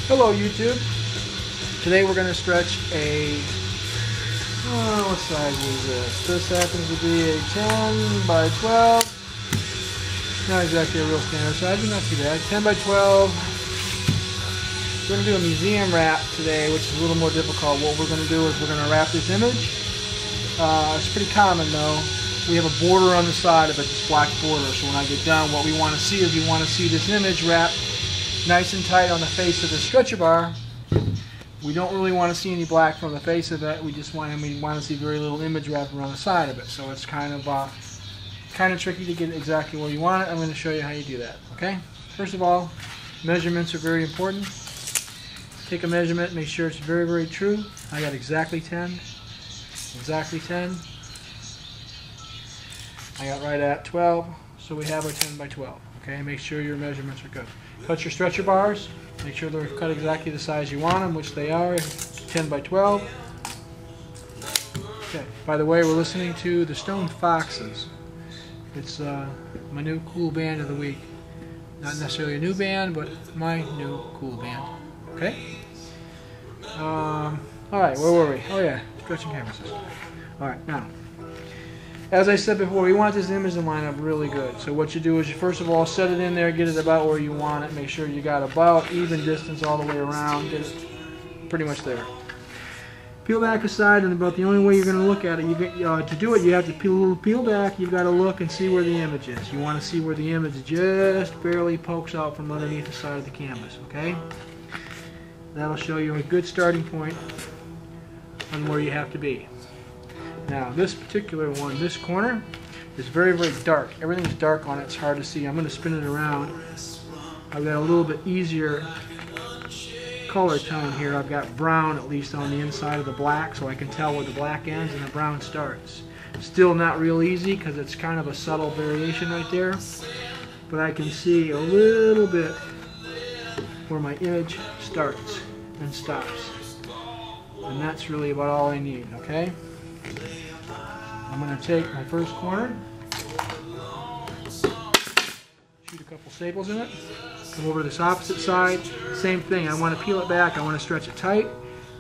Hello YouTube. Today we're going to stretch a, what size is this? This happens to be a 10 by 12. Not exactly a real standard size, but not too bad. 10 by 12. We're going to do a museum wrap today, which is a little more difficult. What we're going to do is we're going to wrap this image. It's pretty common though. We have a border on the side of it, this black border. So when I get done, what we want to see is we want to see this image wrapped nice and tight on the face of the stretcher bar. We don't really want to see any black from the face of it. We just want to see very little image wrapped around the side of it. So it's kind of tricky to get it exactly where you want it. I'm going to show you how you do that. Okay. First of all, measurements are very important. Take a measurement, make sure it's very, very true. I got exactly 10. Exactly 10. I got right at 12. So we have our 10 by 12. Okay. Make sure your measurements are good. Cut your stretcher bars. Make sure they're cut exactly the size you want them, which they are, 10 by 12. Okay. By the way, we're listening to the Stone Foxes. It's my new cool band of the week. Not necessarily a new band, but my new cool band. Okay. All right. Where were we? Oh yeah, stretching canvases. All right. Now, as I said before, we want this image to line up really good. So what you do is you first of all set it in there, get it about where you want it, make sure you got about even distance all the way around, get it pretty much there. Peel back aside, and about the only way you're going to look at it, to do it, you have to peel back. You've got to look and see where the image is. You want to see where the image just barely pokes out from underneath the side of the canvas. Okay? That'll show you a good starting point on where you have to be. Now this particular one, this corner, is very, very dark. Everything's dark on it, it's hard to see. I'm going to spin it around. I've got a little bit easier color tone here. I've got brown at least on the inside of the black, so I can tell where the black ends and the brown starts. Still not real easy because it's kind of a subtle variation right there, but I can see a little bit where my image starts and stops. And that's really about all I need, okay? I'm going to take my first corner, shoot a couple staples in it, come over to this opposite side, same thing. I want to peel it back, I want to stretch it tight,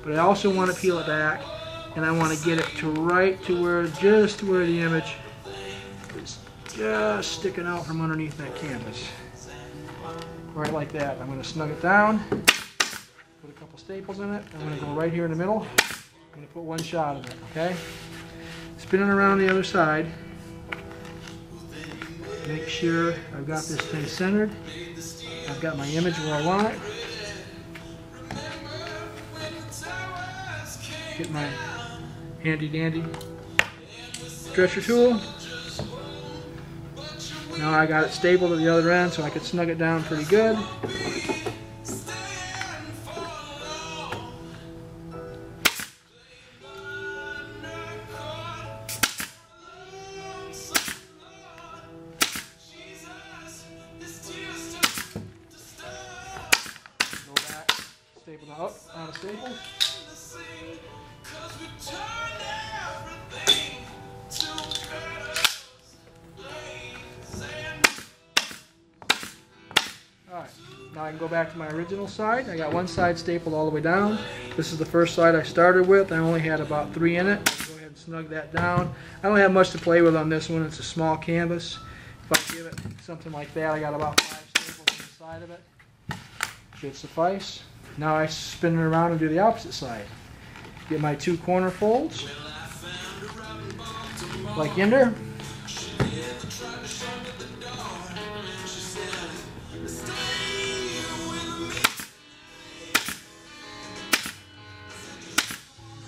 but I also want to peel it back, and I want to get it to right to where, just to where the image is just sticking out from underneath that canvas. Right like that. I'm going to snug it down, put a couple staples in it, I'm going to go right here in the middle. I'm going to put one shot of it, okay? Spin it around the other side. Make sure I've got this thing centered. I've got my image where I want it. Get my handy dandy stretcher tool. Now I got it stapled at the other end so I can snug it down pretty good. Staple out of staples. Alright, now I can go back to my original side. I got one side stapled all the way down. This is the first side I started with. I only had about 3 in it. Go ahead and snug that down. I don't have much to play with on this one. It's a small canvas. If I give it something like that, I got about 5 staples on the side of it. Should suffice. Now I spin it around and do the opposite side. Get my 2 corner folds, like yonder.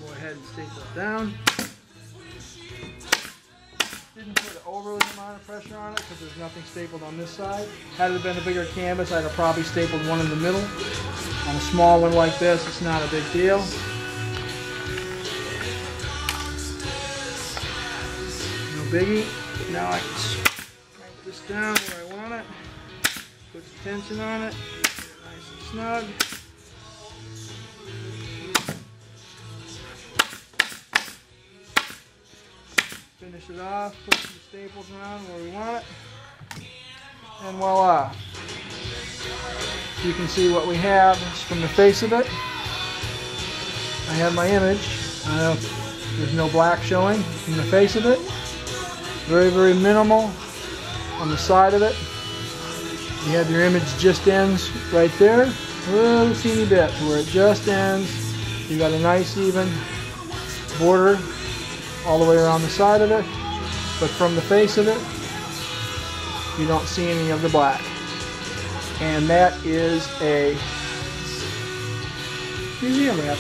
Go ahead and staple it down. Didn't put an overly amount of pressure on it because there's nothing stapled on this side. Had it been a bigger canvas, I'd have probably stapled one in the middle. On a small one like this, it's not a big deal. No biggie. Now I can crank this down where I want it. Put some tension on it. Nice and snug. Finish it off. Put some staples around where we want it. And voila. you can see what we have from the face of it. I have my image. There's no black showing from the face of it. Very, very minimal on the side of it. You have your image just ends right there. A little teeny bit where it just ends. You got a nice even border all the way around the side of it. But from the face of it, you don't see any of the black. And that is a museum wrap.